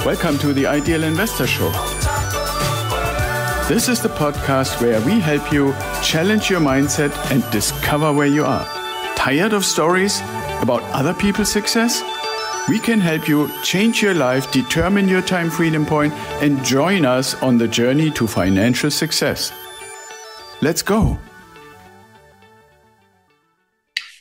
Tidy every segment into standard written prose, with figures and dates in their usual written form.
Welcome to the Ideal Investor Show. This is the podcast where we help you challenge your mindset and discover where you are. Tired of stories about other people's success? We can help you change your life, determine your time freedom point, and join us on the journey to financial success. Let's go.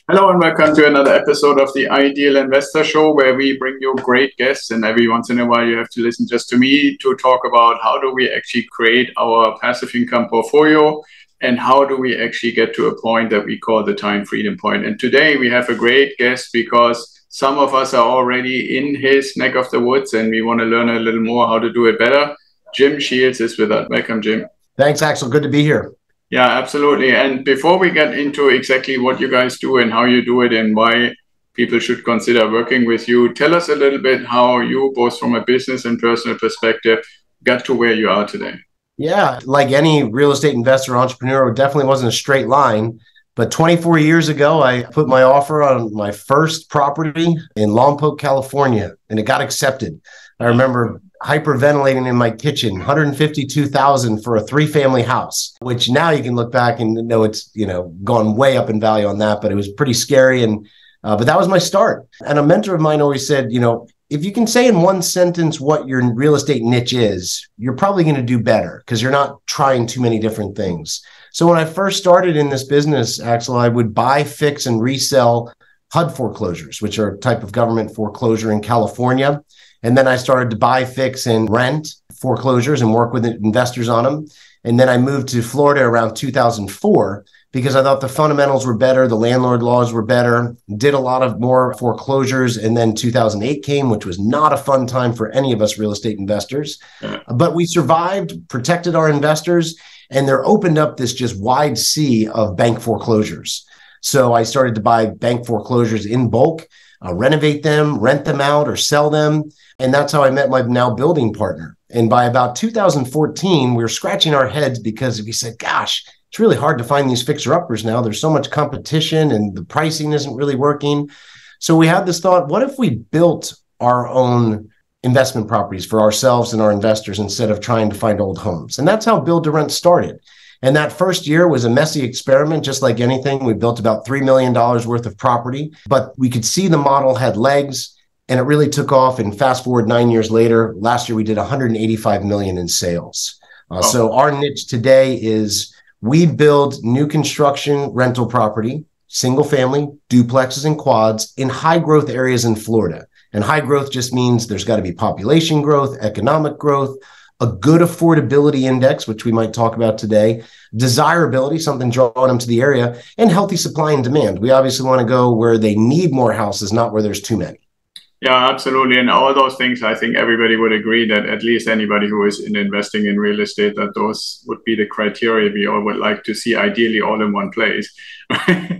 Hello and welcome to another episode of the Ideal Investor Show, where we bring you great guests, and every once in a while you have to listen just to me to talk about how do we actually create our passive income portfolio and how do we actually get to a point that we call the time freedom point. And today we have a great guest because some of us are already in his neck of the woods and we want to learn a little more how to do it better. Jim Sheils is with us. Welcome, Jim. Thanks, Axel. Good to be here. Yeah, absolutely. And before we get into exactly what you guys do and how you do it and why people should consider working with you, tell us a little bit how you, both from a business and personal perspective, got to where you are today. Yeah, like any real estate investor, entrepreneur, it definitely wasn't a straight line. But 24 years ago, I put my offer on my first property in Lompoc, California, and it got accepted. I remember hyperventilating in my kitchen, $152,000 for a 3-family house, which now you can look back and know it's, gone way up in value on that, but it was pretty scary. And but that was my start. And a mentor of mine always said, if you can say in one sentence what your real estate niche is, you're probably going to do better because you're not trying too many different things. So when I first started in this business, Axel, I would buy, fix, and resell HUD foreclosures, which are a type of government foreclosure in California. And then I started to buy, fix, and rent foreclosures and work with investors on them. And then I moved to Florida around 2004 because I thought the fundamentals were better, the landlord laws were better, did a lot of more foreclosures. And then 2008 came, which was not a fun time for any of us real estate investors. But we survived, protected our investors, and there opened up this just wide sea of bank foreclosures. So I started to buy bank foreclosures in bulk, renovate them, rent them out, or sell them. And that's how I met my now building partner. And by about 2014, we were scratching our heads because we said, gosh, it's really hard to find these fixer-uppers now. There's so much competition and the pricing isn't really working. So we had this thought, what if we built our own investment properties for ourselves and our investors instead of trying to find old homes? And that's how Build to Rent started. And that first year was a messy experiment, just like anything. We built about $3 million worth of property, but we could see the model had legs and it really took off. And fast forward 9 years later, last year we did 185 million in sales. So our niche today is we build new construction rental property, single family, duplexes and quads in high growth areas in Florida. And high growth just means there's got to be population growth, economic growth, a good affordability index, which we might talk about today, desirability, something drawing them to the area, and healthy supply and demand. We obviously want to go where they need more houses, not where there's too many. Yeah, absolutely. And all those things, I think everybody would agree that at least anybody who is in investing in real estate, that those would be the criteria we all would like to see, ideally all in one place.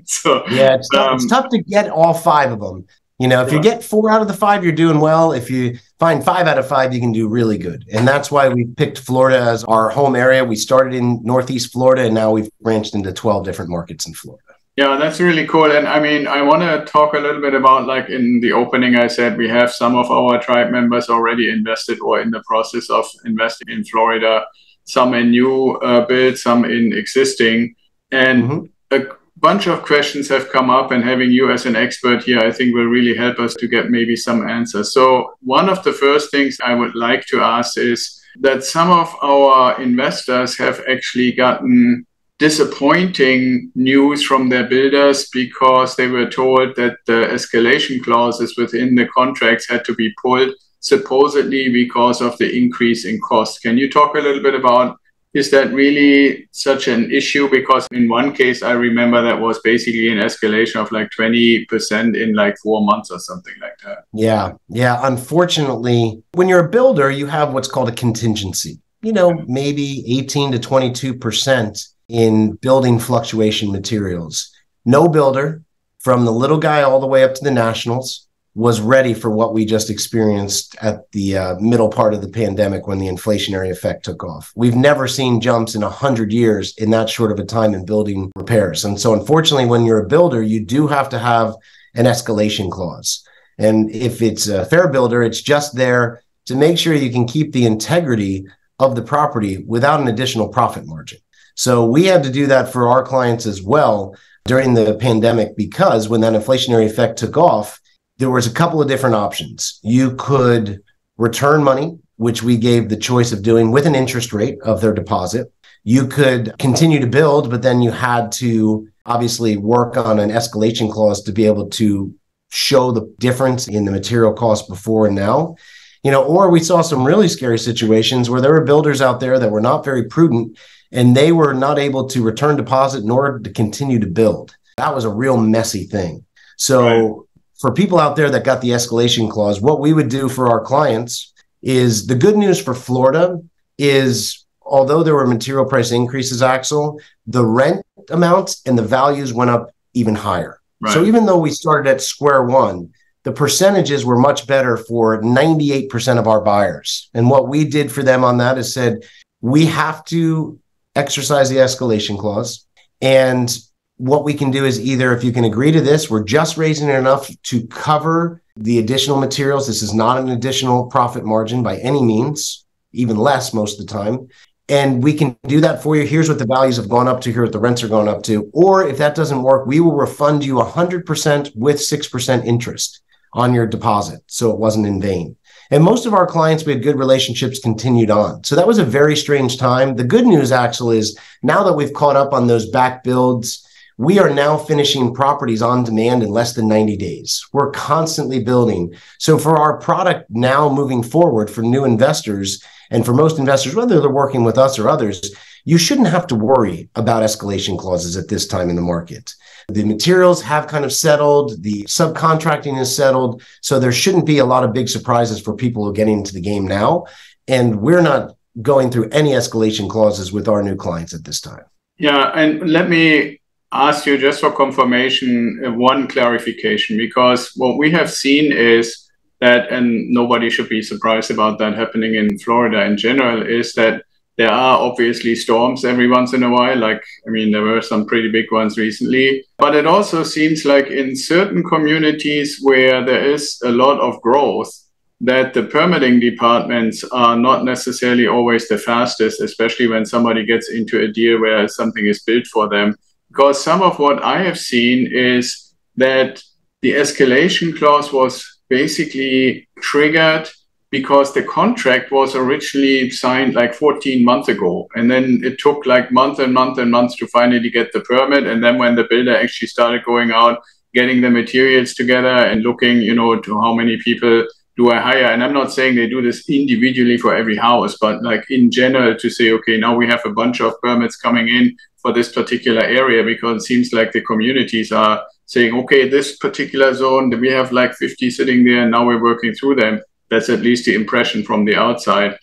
So yeah, it's tough to get all 5 of them. If you get 4 out of the 5, you're doing well. If you find 5 out of 5, you can do really good. And that's why we picked Florida as our home area. We started in Northeast Florida, and now we've branched into 12 different markets in Florida. Yeah, that's really cool. And I mean, I want to talk a little bit about, like in the opening, I said we have some of our tribe members already invested or in the process of investing in Florida, some in new builds, some in existing. And a bunch of questions have come up, and having you as an expert here, I think will really help us to get maybe some answers. So one of the first things I would like to ask is that some of our investors have actually gotten disappointing news from their builders because they were told that the escalation clauses within the contracts had to be pulled, supposedly because of the increase in cost. Can you talk a little bit about, is that really such an issue? Because in one case, I remember that was basically an escalation of like 20% in like 4 months or something like that. Yeah. Unfortunately, when you're a builder, you have what's called a contingency, maybe 18 to 22% in building fluctuation materials. No builder, from the little guy all the way up to the nationals, was ready for what we just experienced at the middle part of the pandemic when the inflationary effect took off. We've never seen jumps in 100 years in that short of a time in building repairs. And so unfortunately, when you're a builder, you do have to have an escalation clause. And if it's a fair builder, it's just there to make sure you can keep the integrity of the property without an additional profit margin. So we had to do that for our clients as well during the pandemic, because when that inflationary effect took off, there was a couple of different options. You could return money, which we gave the choice of doing with an interest rate of their deposit. You could continue to build, but then you had to obviously work on an escalation clause to be able to show the difference in the material cost before and now. Or we saw some really scary situations where there were builders out there that were not very prudent, and they were not able to return deposit nor to continue to build. That was a real messy thing. So for people out there that got the escalation clause, what we would do for our clients is, the good news for Florida is, although there were material price increases, Axel, the rent amounts and the values went up even higher. Right. So even though we started at square one, the percentages were much better for 98% of our buyers. And what we did for them on that is said, we have to exercise the escalation clause. And what we can do is, either if you can agree to this, we're just raising it enough to cover the additional materials. This is not an additional profit margin by any means, even less most of the time. And we can do that for you. Here's what the values have gone up to. Here's what the rents are going up to. Or if that doesn't work, we will refund you 100% with 6% interest on your deposit, so it wasn't in vain. And most of our clients, we had good relationships, continued on. So that was a very strange time. The good news, Axel, is now that we've caught up on those back builds, we are now finishing properties on demand in less than 90 days. We're constantly building. So for our product now moving forward, for new investors, and for most investors, whether they're working with us or others, you shouldn't have to worry about escalation clauses at this time in the market. The materials have kind of settled, the subcontracting is settled, so there shouldn't be a lot of big surprises for people who are getting into the game now. And we're not going through any escalation clauses with our new clients at this time. Yeah, and let me ask you, just for confirmation, one clarification, because what we have seen is that, and nobody should be surprised about that happening in Florida in general, is that there are obviously storms every once in a while. There were some pretty big ones recently. But it also seems like in certain communities where there is a lot of growth, that the permitting departments are not necessarily always the fastest, especially when somebody gets into a deal where something is built for them. Because some of what I have seen is that the escalation clause was basically triggered because the contract was originally signed 14 months ago. And then it took months and months and months to finally get the permit. And then when the builder actually started going out, getting the materials together and looking, to how many people do I hire? And I'm not saying they do this individually for every house, but in general to say, okay, now we have a bunch of permits coming in for this particular area, because it seems like the communities are saying, okay, this particular zone, we have 50 sitting there, and now we're working through them. That's at least the impression from the outside.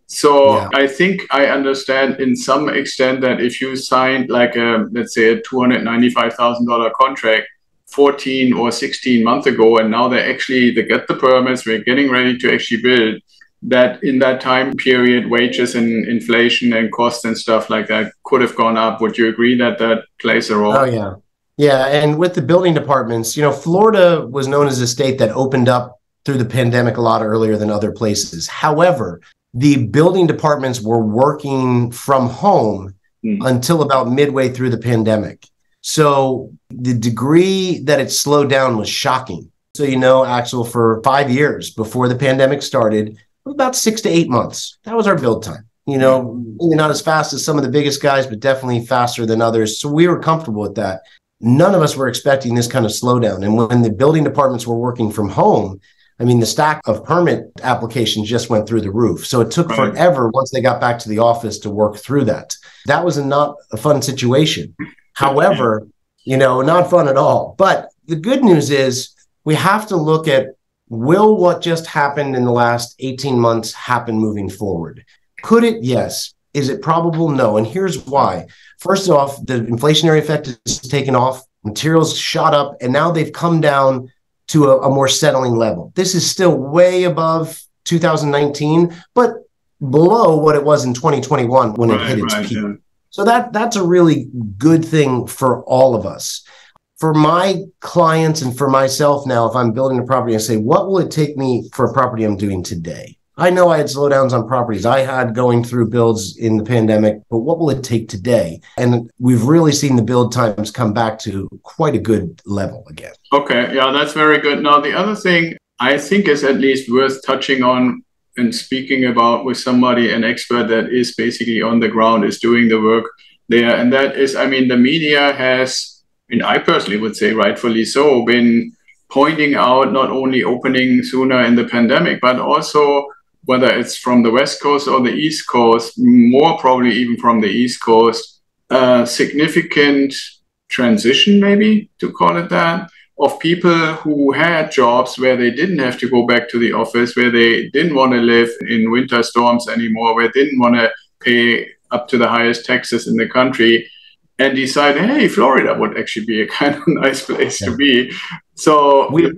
So yeah. I think I understand in some extent that if you signed let's say a $295,000 contract 14 or 16 months ago, and now they get the permits, we're getting ready to actually build, that in that time period, wages and inflation and costs and stuff like that could have gone up. Would you agree that that plays a role? Oh, yeah. Yeah. And with the building departments, Florida was known as a state that opened up through the pandemic a lot earlier than other places. However, the building departments were working from home until about midway through the pandemic. So the degree that it slowed down was shocking. So, Axel, for 5 years before the pandemic started, about 6 to 8 months. That was our build time. Maybe not as fast as some of the biggest guys, but definitely faster than others. So we were comfortable with that. None of us were expecting this kind of slowdown. And when the building departments were working from home, the stack of permit applications just went through the roof. So it took forever once they got back to the office to work through that. That was not a fun situation. However, not fun at all. But the good news is we have to look at, will what just happened in the last 18 months happen moving forward? Could it? Yes. Is it probable? No. And here's why. First off, the inflationary effect is taken off, materials shot up, and now they've come down to a more settling level. This is still way above 2019, but below what it was in 2021 when it hit its peak. Yeah. So that's a really good thing for all of us. For my clients and for myself now, if I'm building a property, I say, what will it take me for a property I'm doing today? I know I had slowdowns on properties. I had going through builds in the pandemic, but what will it take today? And we've really seen the build times come back to quite a good level again. Okay, yeah, that's very good. Now, the other thing I think is at least worth touching on and speaking about with somebody, an expert that is basically on the ground, is doing the work there. And that is, I mean, the media has, and I personally would say rightfully so, been pointing out not only opening sooner in the pandemic, but also whether it's from the West Coast or the East Coast, more probably even from the East Coast, significant transition, maybe to call it that, of people who had jobs where they didn't have to go back to the office, where they didn't want to live in winter storms anymore, where they didn't want to pay up to the highest taxes in the country, and decide, hey, Florida would actually be a kind of nice place to be. So we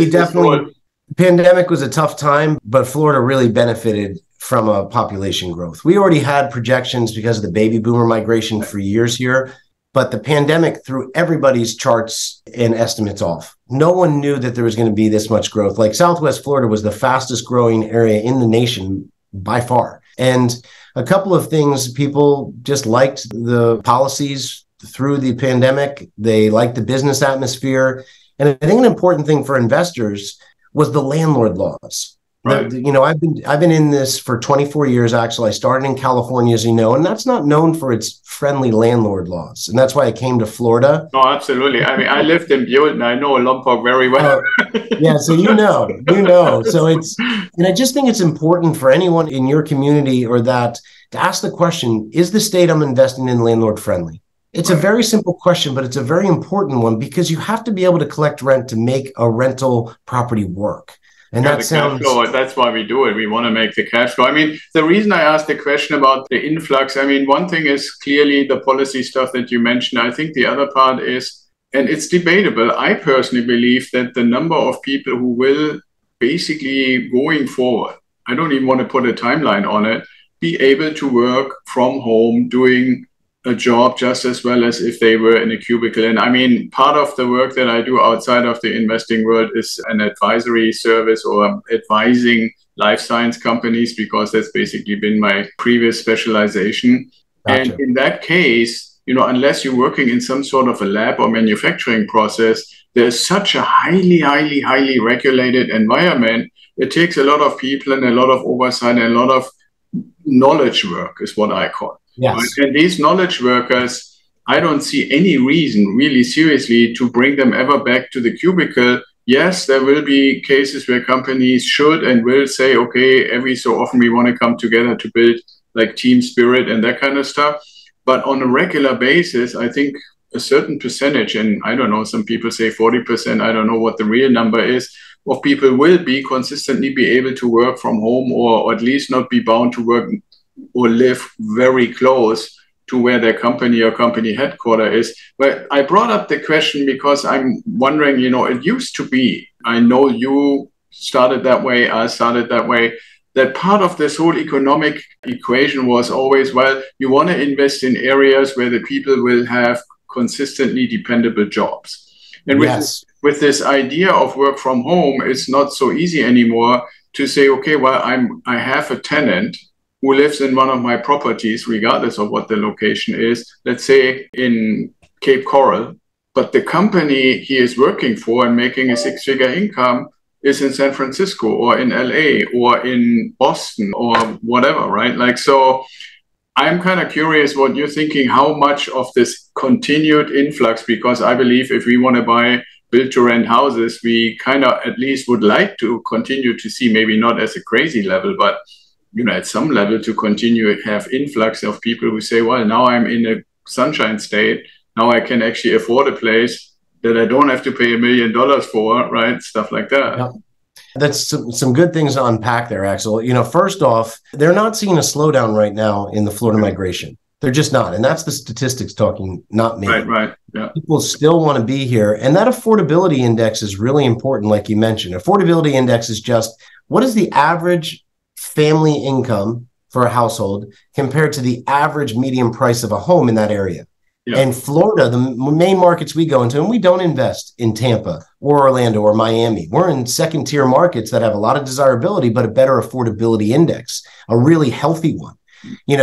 definitely, the pandemic was a tough time, but Florida really benefited from a population growth. We already had projections because of the baby boomer migration for years here, but the pandemic threw everybody's charts and estimates off. No one knew that there was going to be this much growth. Like Southwest Florida was the fastest growing area in the nation by far. And a couple of things, people just liked the policies through the pandemic. They liked the business atmosphere. And I think an important thing for investors was the landlord laws. Right. I've been in this for 24 years, actually. I started in California, as you know, and that's not known for its friendly landlord laws. And that's why I came to Florida. Oh, absolutely. I mean, I lived in Butte and I know Lompoc very well. Yeah, so you know. So and I just think it's important for anyone in your community or that to ask the question, is the state I'm investing in landlord friendly? It's a very simple question, but it's a very important one because you have to be able to collect rent to make a rental property work. And yeah, cash flow, that's why we do it. We want to make the cash flow. I mean, the reason I asked the question about the influx, I mean, one thing is clearly the policy stuff that you mentioned. I think the other part is, and it's debatable, I personally believe that the number of people who will basically going forward, I don't even want to put a timeline on it, be able to work from home doing a job just as well as if they were in a cubicle. And I mean, part of the work that I do outside of the investing world is an advisory service or advising life science companies, because that's basically been my previous specialization. Gotcha. And in that case, unless you're working in some sort of a lab or manufacturing process, there's such a highly regulated environment. It takes a lot of people and a lot of oversight and a lot of knowledge work is what I call it. Yes. Right? And these knowledge workers, I don't see any reason really seriously to bring them ever back to the cubicle. Yes, there will be cases where companies should and will say, okay, every so often we want to come together to build like team spirit and that kind of stuff. But on a regular basis, I think a certain percentage, and I don't know, some people say 40%, I don't know what the real number is, of people will be consistently be able to work from home or at least not be bound to work or live very close to where their company or company headquarter is. But I brought up the question because I'm wondering, it used to be, I know you started that way, I started that way, that part of this whole economic equation was always, well, you want to invest in areas where the people will have consistently dependable jobs. And with this idea of work from home, it's not so easy anymore to say, okay, well, I have a tenant who lives in one of my properties, regardless of what the location is, let's say in Cape Coral, but the company he is working for and making a six-figure income is in San Francisco or in LA or in Boston or whatever, right? Like, so I'm kind of curious what you're thinking, how much of this continued influx, because I believe if we want to buy build-to-rent houses, we kind of at least would like to continue to see, maybe not as a crazy level, but at some level to continue to have influx of people who say, well, now I'm in a sunshine state. Now I can actually afford a place that I don't have to pay $1 million for, right? Stuff like that. Yeah. That's some good things to unpack there, Axel. First off, they're not seeing a slowdown right now in the Florida migration. They're just not. And that's the statistics talking, not me. Right. Yeah. People still want to be here. And that affordability index is really important, like you mentioned. Affordability index is just what is the average family income for a household compared to the average median price of a home in that area. Yeah. And Florida, the main markets we go into, and we don't invest in Tampa or Orlando or Miami. We're in second tier markets that have a lot of desirability, but a better affordability index, a really healthy one.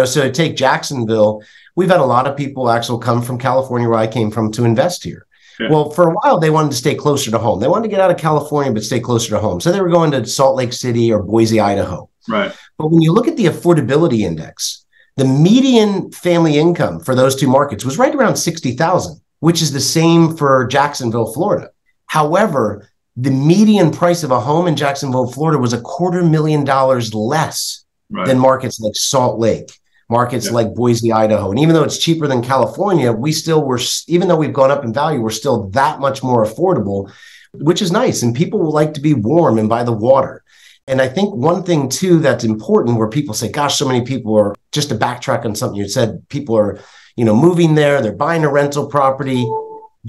So take Jacksonville. We've had a lot of people actually come from California, where I came from, to invest here. Yeah. Well, for a while, they wanted to stay closer to home. They wanted to get out of California, but stay closer to home. So they were going to Salt Lake City or Boise, Idaho. Right. But when you look at the affordability index, the median family income for those two markets was right around $60,000, which is the same for Jacksonville, Florida. However, the median price of a home in Jacksonville, Florida was $250,000 less than markets like Salt Lake, markets like Boise, Idaho. And even though it's cheaper than California, we still were, even though we've gone up in value, we're still that much more affordable, which is nice. And people like to be warm and by the water. And I think one thing, too, that's important, where people say, gosh, so many people are, just to backtrack on something you said, people are, moving there, they're buying a rental property,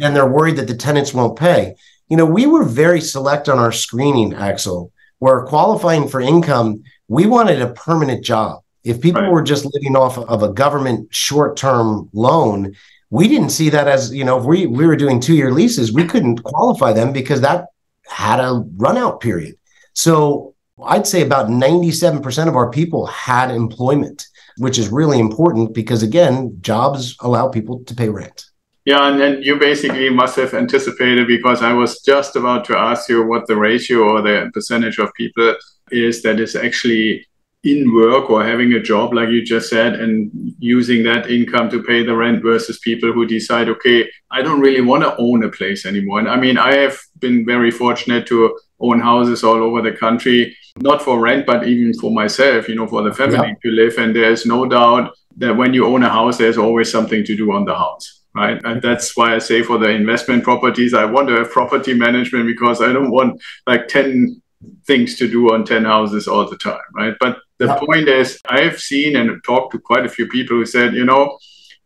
and they're worried that the tenants won't pay. We were very select on our screening, Axel, where qualifying for income, we wanted a permanent job. If people were just living off of a government short-term loan, we didn't see that as, if we were doing 2-year leases, we couldn't qualify them because that had a run-out period. So I'd say about 97% of our people had employment, which is really important because, again, jobs allow people to pay rent. Yeah, and then you basically must have anticipated, because I was just about to ask you what the ratio or the percentage of people is that is actually in work or having a job, like you just said, and using that income to pay the rent, versus people who decide, okay, I don't really want to own a place anymore. And I mean, I have been very fortunate to own houses all over the country, not for rent, but even for myself, for the family to live. And there's no doubt that when you own a house, there's always something to do on the house, right? And that's why I say for the investment properties, I want to have property management, because I don't want like 10 things to do on 10 houses all the time, right? But the point is, I've seen and talked to quite a few people who said,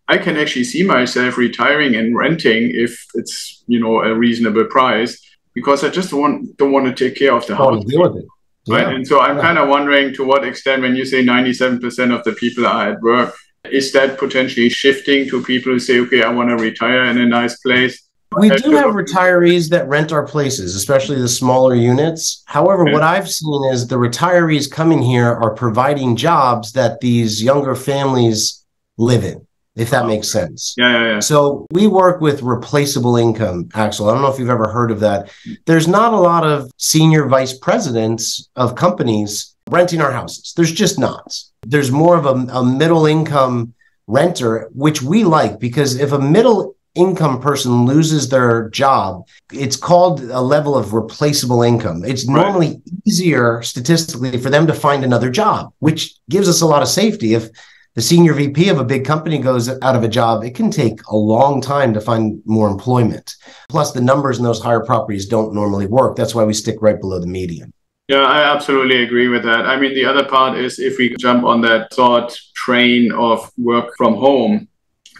I can actually see myself retiring and renting if it's, a reasonable price, because I just don't want to take care of the house. Deal with it. Right. And so I'm kind of wondering, to what extent, when you say 97% of the people are at work, is that potentially shifting to people who say, okay, I want to retire in a nice place? We do have retirees that rent our places, especially the smaller units. However, what I've seen is the retirees coming here are providing jobs that these younger families live in, if that makes sense. Yeah. So we work with replaceable income, Axel. I don't know if you've ever heard of that. There's not a lot of senior vice presidents of companies renting our houses. There's just not. There's more of a middle income renter, which we like, because if a middle income person loses their job, it's called a level of replaceable income. It's normally easier statistically for them to find another job, which gives us a lot of safety. If the senior VP of a big company goes out of a job, it can take a long time to find more employment. Plus, the numbers in those higher properties don't normally work. That's why we stick right below the median. Yeah, I absolutely agree with that. I mean, the other part is, if we jump on that thought train of work from home,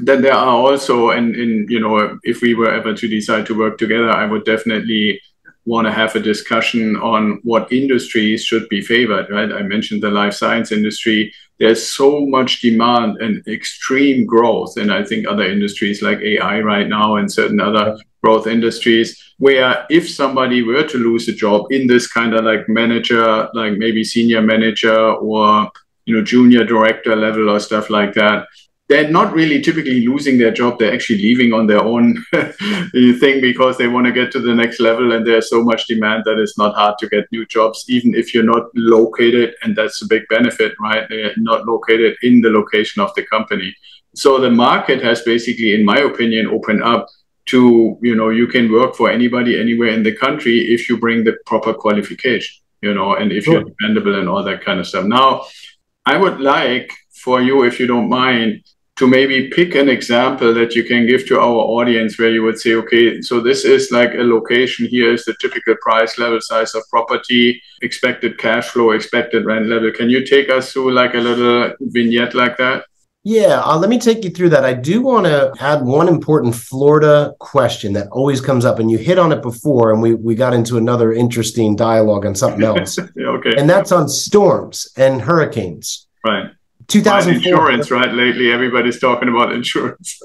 then there are also, and if we were ever to decide to work together, I would definitely want to have a discussion on what industries should be favored, right? I mentioned the life science industry. There's so much demand and extreme growth. And I think other industries like AI right now and certain other growth industries, where if somebody were to lose a job in this kind of like manager, like maybe senior manager or, junior director level or stuff like that, they're not really typically losing their job. They're actually leaving on their own thing, because they want to get to the next level. And there's so much demand that it's not hard to get new jobs, even if you're not located. And that's a big benefit, right? They're not located in the location of the company. So the market has basically, in my opinion, opened up to, you can work for anybody anywhere in the country if you bring the proper qualification, and if you're dependable and all that kind of stuff. Now, I would like for you, if you don't mind, to maybe pick an example that you can give to our audience, where you would say, okay, so this is like a location, here is the typical price level, size of property, expected cash flow, expected rent level. Can you take us through like a little vignette like that? Yeah, let me take you through that. I do want to add one important Florida question that always comes up, and you hit on it before, and we got into another interesting dialogue on something else. Okay. And that's on storms and hurricanes. Right. 2004. Insurance, right? Lately, everybody's talking about insurance.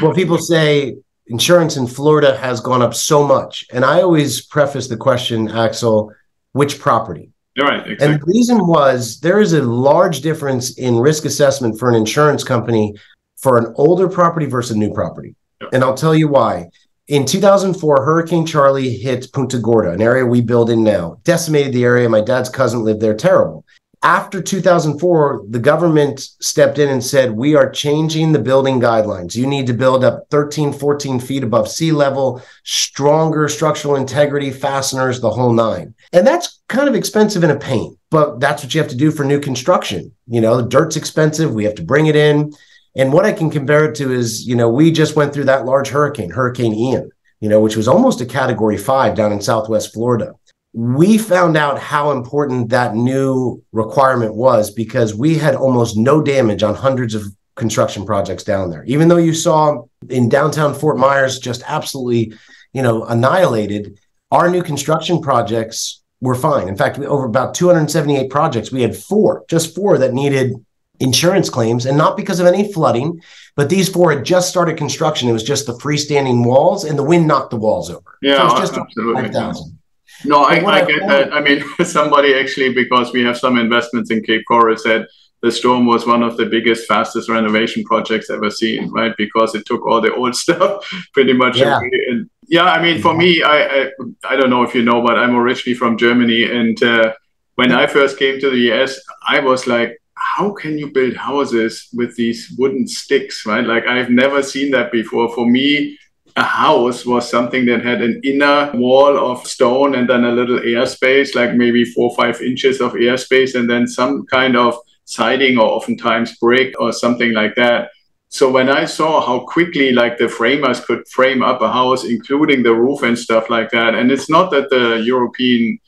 Well, people say insurance in Florida has gone up so much. And I always preface the question, Axel, which property? Right, exactly. And the reason was there is a large difference in risk assessment for an insurance company for an older property versus a new property. Yep. And I'll tell you why. In 2004, Hurricane Charlie hit Punta Gorda, an area we build in now, decimated the area. My dad's cousin lived there, terrible. After 2004, the government stepped in and said, we are changing the building guidelines. You need to build up 13, 14 feet above sea level, stronger structural integrity, fasteners, the whole nine. And that's kind of expensive and a pain, but that's what you have to do for new construction. The dirt's expensive. We have to bring it in. And what I can compare it to is, we just went through that large hurricane, Hurricane Ian, which was almost a Category 5 down in Southwest Florida. We found out how important that new requirement was because we had almost no damage on hundreds of construction projects down there. Even though you saw in downtown Fort Myers just absolutely, annihilated, our new construction projects were fine. In fact, over about 278 projects, we had just four that needed insurance claims, and not because of any flooding, but these four had just started construction. It was just the freestanding walls and the wind knocked the walls over. Yeah, so it was just absolutely. 5,000. No, I get that. I mean, somebody actually, because we have some investments in Cape Coral, said the storm was one of the biggest, fastest renovation projects ever seen, right? Because it took all the old stuff pretty much away. And I mean, for me, I don't know if you know, but I'm originally from Germany. And when I first came to the US, I was like, how can you build houses with these wooden sticks, right? Like, I've never seen that before. For me, a house was something that had an inner wall of stone and then a little airspace, like maybe 4 or 5 inches of airspace, and then some kind of siding or oftentimes brick or something like that. So when I saw how quickly like the framers could frame up a house, including the roof and stuff like that, and it's not that the European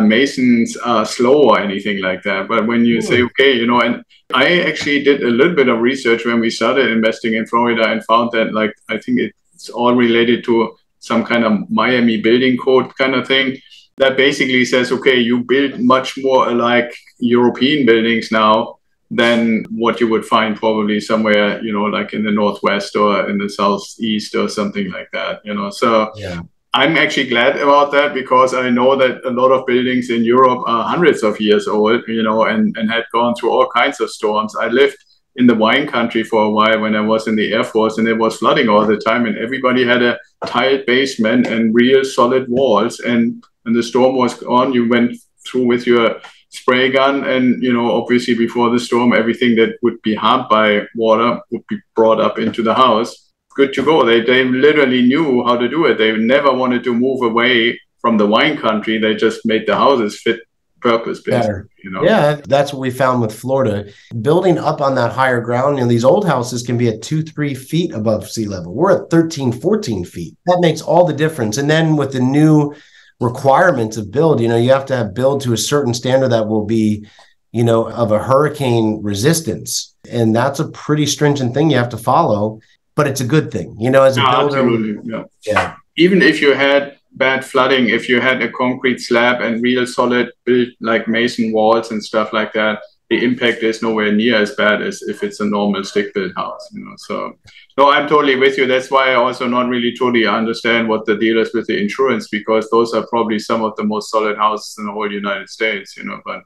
masons are slow or anything like that, but when you say, okay, and I actually did a little bit of research when we started investing in Florida and found that, like, I think it's all related to some kind of Miami building code kind of thing that basically says, okay, you build much more like European buildings now than what you would find probably somewhere, like in the Northwest or in the Southeast or something like that, So yeah. I'm actually glad about that because I know that a lot of buildings in Europe are hundreds of years old, and had gone through all kinds of storms. I lived in the wine country for a while when I was in the Air Force, and it was flooding all the time, and everybody had a tiled basement and real solid walls. And when the storm was on, you went through with your spray gun, and obviously before the storm, everything that would be harmed by water would be brought up into the house. Good to go. They literally knew how to do it. They never wanted to move away from the wine country. They just made the houses fit purpose, basically. Yeah, that's what we found with Florida. Building up on that higher ground, these old houses can be at 2-3 feet above sea level. We're at 13, 14 feet. That makes all the difference. And then with the new requirements of build, you have to have build to a certain standard that will be, of a hurricane resistance. And that's a pretty stringent thing you have to follow, but it's a good thing, as a builder. Absolutely. Yeah. Even if you had bad flooding, if you had a concrete slab and real solid built like mason walls and stuff like that, the impact is nowhere near as bad as if it's a normal stick built house, So, no, I'm totally with you. That's why I also not really totally understand what the deal is with the insurance, because those are probably some of the most solid houses in the whole United States, But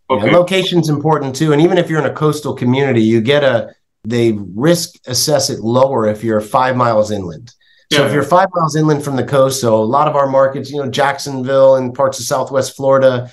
okay. Location's important too. And even if you're in a coastal community, they risk assess it lower if you're 5 miles inland. So if you're 5 miles inland from the coast, so a lot of our markets, Jacksonville and parts of Southwest Florida,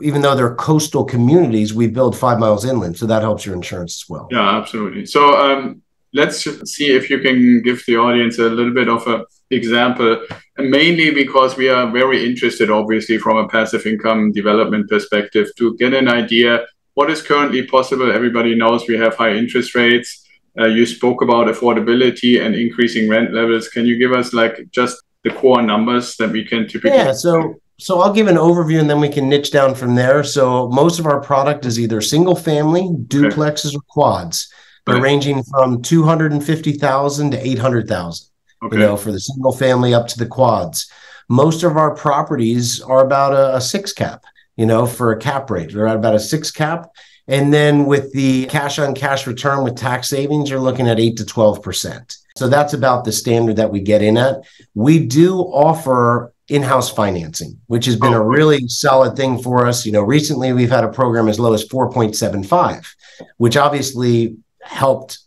even though they're coastal communities, we build 5 miles inland. So that helps your insurance as well. Yeah, absolutely. So let's see if you can give the audience a little bit of an example, and mainly because we are very interested, obviously, from a passive income development perspective, to get an idea what is currently possible. Everybody knows we have high interest rates. You spoke about affordability and increasing rent levels. Can you give us just the core numbers that we can typically? Yeah, so I'll give an overview and then we can niche down from there. So most of our product is either single family, duplexes, or quads. They're ranging from $250,000 to $800,000. For the single family up to the quads. Most of our properties are about a 6 cap. For a cap rate. They're at about a 6 cap. And then with the cash on cash return with tax savings, you're looking at 8 to 12%. So that's about the standard that we get in at. We do offer in-house financing, which has been a really solid thing for us. Recently we've had a program as low as 4.75, which obviously helped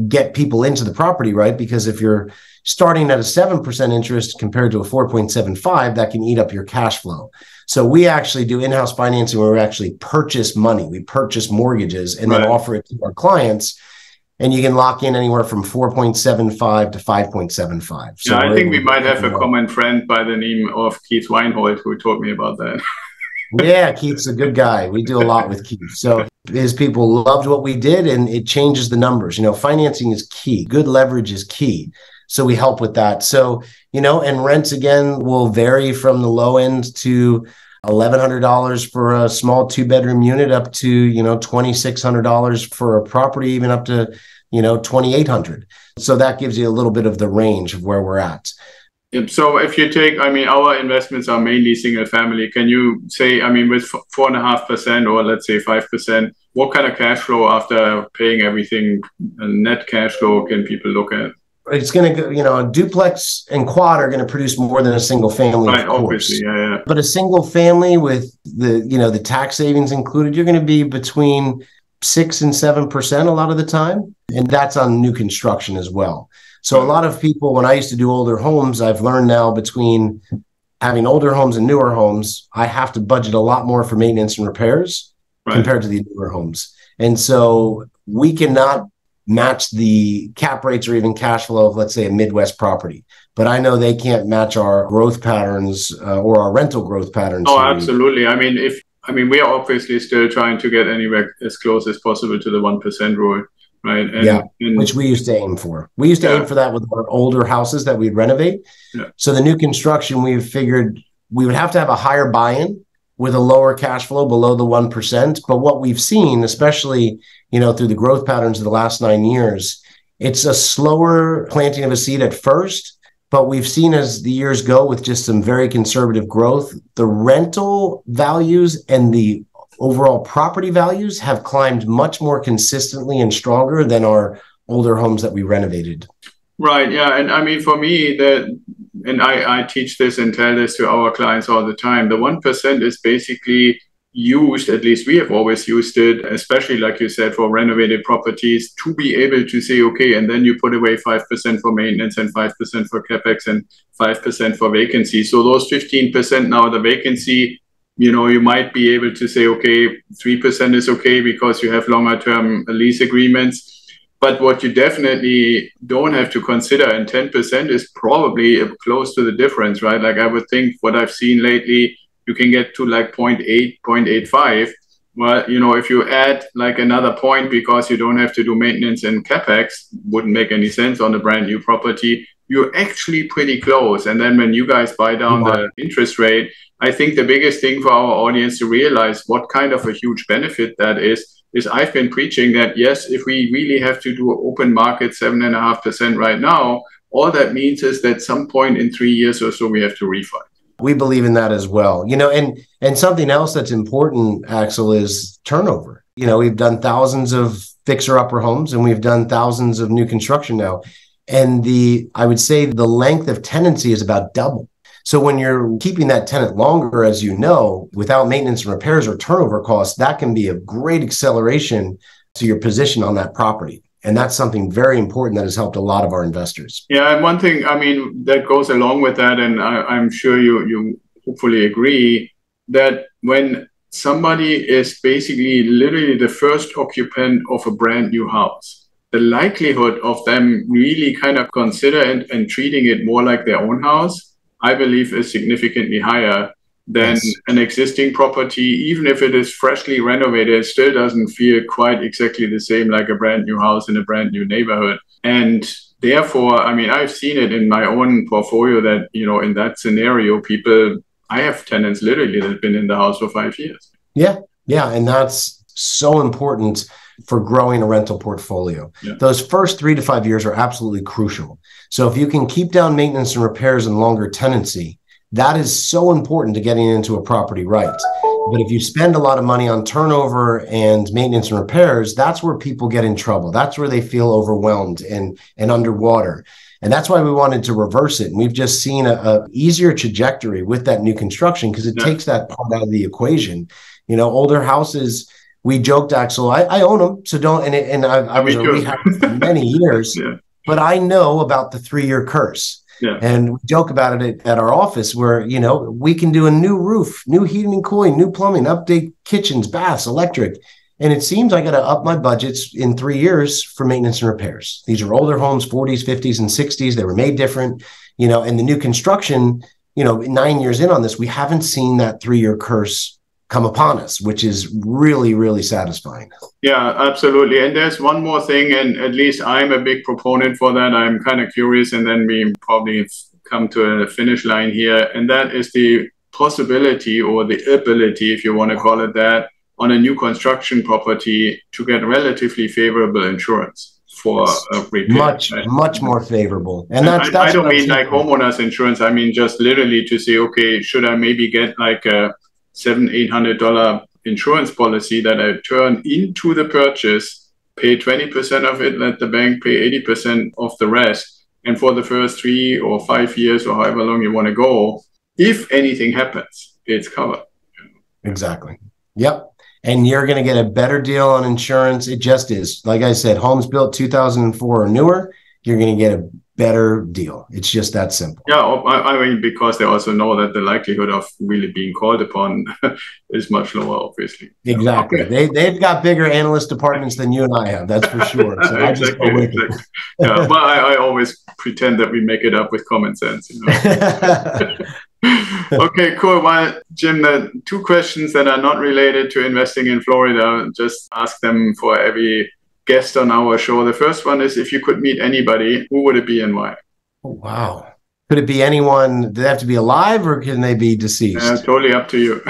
get people into the property, right? Because if you're starting at a 7% interest compared to a 4.75, that can eat up your cash flow. So we actually do in-house financing where we actually purchase money. We purchase mortgages and then offer it to our clients. And you can lock in anywhere from 4.75 to 5.75. So I think we might have a common friend by the name of Keith Weinhold who taught me about that. Yeah, Keith's a good guy. We do a lot with Keith. So his people loved what we did, and it changes the numbers. Financing is key. Good leverage is key. So we help with that. So, and rents, again, will vary from the low end to $1,100 for a small 2-bedroom unit up to, $2,600 for a property, even up to, $2,800. So that gives you a little bit of the range of where we're at. So if you take, our investments are mainly single family. Can you say, with 4.5% or let's say 5%, what kind of cash flow after paying everything, net cash flow can people look at? It's going to go, a duplex and quad are going to produce more than a single family, right, of course. Obviously, yeah. But a single family with the tax savings included, you're going to be between 6 and 7% a lot of the time. And that's on new construction as well. So a lot of people, when I used to do older homes, I've learned now between having older homes and newer homes, I have to budget a lot more for maintenance and repairs compared to the newer homes. And so we cannot match the cap rates or even cash flow of, let's say, a Midwest property. But I know they can't match our growth patterns or our rental growth patterns. Oh, absolutely. We are obviously still trying to get anywhere as close as possible to the 1% rule. Right. Which we used to aim for. We used to aim for that with our older houses that we'd renovate. Yeah. So the new construction, we figured we would have to have a higher buy-in with a lower cash flow below the 1%. But what we've seen, especially, through the growth patterns of the last 9 years, it's a slower planting of a seed at first. But we've seen as the years go with just some very conservative growth, the rental values and the overall property values have climbed much more consistently and stronger than our older homes that we renovated. Right. Yeah. And for me, I teach this and tell this to our clients all the time. The 1% is basically used, at least we have always used it, especially like you said, for renovated properties, to be able to say, okay, and then you put away 5% for maintenance and 5% for capex and 5% for vacancy. So those 15% now, the vacancy, you might be able to say, okay, 3% is okay because you have longer term lease agreements. But what you definitely don't have to consider, and 10% is probably close to the difference, right? Like I would think what I've seen lately, you can get to like 0.8, 0.85. Well, if you add like another point because you don't have to do maintenance and capex, wouldn't make any sense on a brand new property, you're actually pretty close. And then when you guys buy down the interest rate, I think the biggest thing for our audience to realize what kind of a huge benefit that is I've been preaching that, yes, if we really have to do open market 7.5% right now, all that means is that some point in 3 years or so, we have to refi. We believe in that as well. And something else that's important, Axel, is turnover. We've done thousands of fixer-upper homes and we've done thousands of new construction now. And I would say the length of tenancy is about double. So when you're keeping that tenant longer, as you know, without maintenance and repairs or turnover costs, that can be a great acceleration to your position on that property. And that's something very important that has helped a lot of our investors. Yeah, and one thing, that goes along with that, and I'm sure you hopefully agree, that when somebody is basically literally the first occupant of a brand new house, the likelihood of them really kind of consider and treating it more like their own house, I believe, is significantly higher than an existing property. Even if it is freshly renovated, it still doesn't feel quite exactly the same like a brand new house in a brand new neighborhood. And therefore, I've seen it in my own portfolio that, in that scenario, I have tenants literally that have been in the house for 5 years. Yeah. And that's so important for growing a rental portfolio. Yeah. Those first 3 to 5 years are absolutely crucial. So if you can keep down maintenance and repairs and longer tenancy, that is so important to getting into a property right. But if you spend a lot of money on turnover and maintenance and repairs, that's where people get in trouble. That's where they feel overwhelmed and underwater. And that's why we wanted to reverse it. And we've just seen a easier trajectory with that new construction because it takes that part out of the equation. You know, older houses, we joked, Axel, I own them. So don't, I was a rehab for many years, but I know about the 3-year curse. Yeah. And we joke about it at our office where, you know, we can do a new roof, new heating and cooling, new plumbing, update kitchens, baths, electric. And it seems I got to up my budgets in 3 years for maintenance and repairs. These are older homes, 40s, 50s, and 60s. They were made different, you know, and the new construction, you know, 9 years in on this, we haven't seen that 3-year curse come upon us, which is really, really satisfying. Yeah, absolutely. And there's one more thing, and at least I'm a big proponent for that. I'm kind of curious, and then we probably come to a finish line here, and that is the possibility or the ability, if you want to call it that, on a new construction property to get relatively favorable insurance for repair. Much more favorable. And that's I don't mean like homeowners insurance. I mean just literally to say, okay, should I maybe get like a $700-800 insurance policy that I turn into the purchase, pay 20% of it, let the bank pay 80% of the rest, and for the first 3 or 5 years or however long you want to go, if anything happens, it's covered. Exactly. Yep. And you're going to get a better deal on insurance. It just is. Like I said, homes built 2004 or newer, you're going to get a better deal. It's just that simple. Yeah, I mean, because they also know that the likelihood of really being called upon is much lower, obviously. Exactly. Okay. They've got bigger analyst departments than you and I have, that's for sure. So I just go with it. Yeah, but I always pretend that we make it up with common sense. You know? Okay, cool. Well, Jim, the 2 questions that are not related to investing in Florida, just ask them for every guest on our show. The first one is, if you could meet anybody, who would it be and why? Oh, wow. Could it be anyone? Do they have to be alive or can they be deceased? Totally up to you.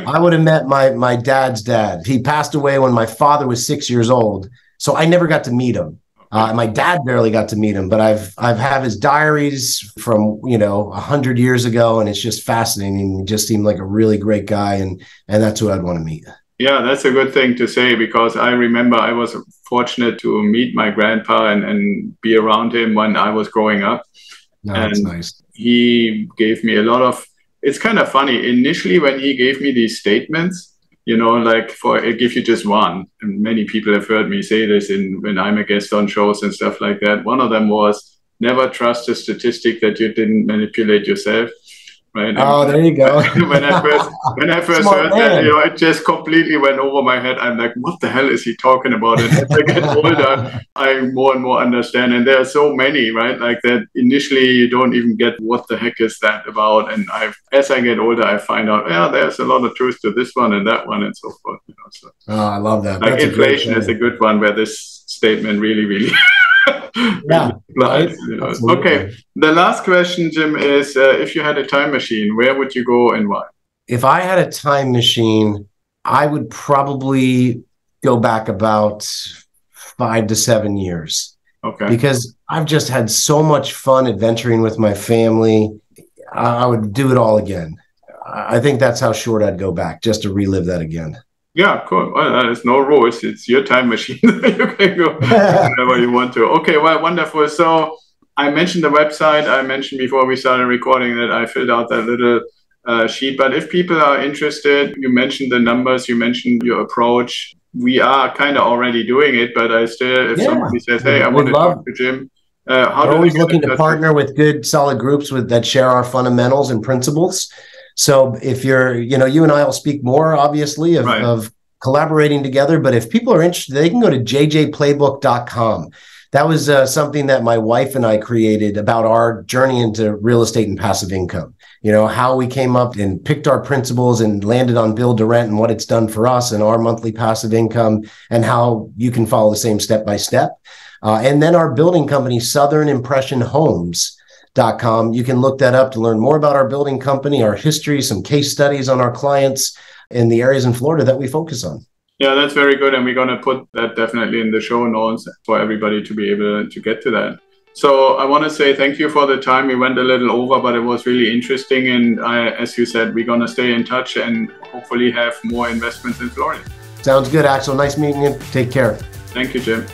I would have met my dad's dad. He passed away when my father was 6 years old, so I never got to meet him. My dad barely got to meet him, but I've have his diaries from 100 years ago, and it's just fascinating. He just seemed like a really great guy, and that's who I'd want to meet. Yeah, that's a good thing to say, because I remember I was fortunate to meet my grandpa and be around him when I was growing up. No, that's nice. He gave me a lot of, it's kind of funny. Initially, when he gave me these statements, like I give you just one, and many people have heard me say this when I'm a guest on shows and stuff like that. One of them was, never trust a statistic that you didn't manipulate yourself. Right. Oh, there you go. when I first heard that, it just completely went over my head. I'm like, what the hell is he talking about? And as I get older, I more and more understand. And there are so many, right? Like that initially you don't even get what the heck is that about. And as I get older, I find out, there's a lot of truth to this one and that one and so forth. So, I love that. Like inflation is a good one where this statement really yeah. Right. Okay. The last question, Jim, is if you had a time machine, where would you go and why? If I had a time machine, I would probably go back about 5 to 7 years. Okay. Because I've just had so much fun adventuring with my family. I would do it all again. I think that's how short I'd go back, just to relive that again. Yeah, cool. Well, there's no rules. It's your time machine. You can go whenever you want to. Okay, well, wonderful. So I mentioned the website. I mentioned before we started recording that I filled out that little sheet. But if people are interested, you mentioned the numbers, you mentioned your approach. We are kind of already doing it, but I still, if somebody says, hey, I want to talk to Jim. We're always looking to partner with good, solid groups that share our fundamentals and principles. So if you're, you and I will speak more, obviously, of collaborating together. But if people are interested, they can go to jjplaybook.com. That was something that my wife and I created about our journey into real estate and passive income. How we came up and picked our principles and landed on build to rent and what it's done for us and our monthly passive income, and how you can follow the same step by step. And then our building company, Southern Impression Homes.com. You can look that up to learn more about our building company, our history, some case studies on our clients in the areas in Florida that we focus on. Yeah, that's very good. And we're going to put that definitely in the show notes for everybody to be able to get to that. So I want to say thank you for the time. We went a little over, but it was really interesting. And as you said, we're going to stay in touch and hopefully have more investments in Florida. Sounds good, Axel. Nice meeting you. Take care. Thank you, Jim.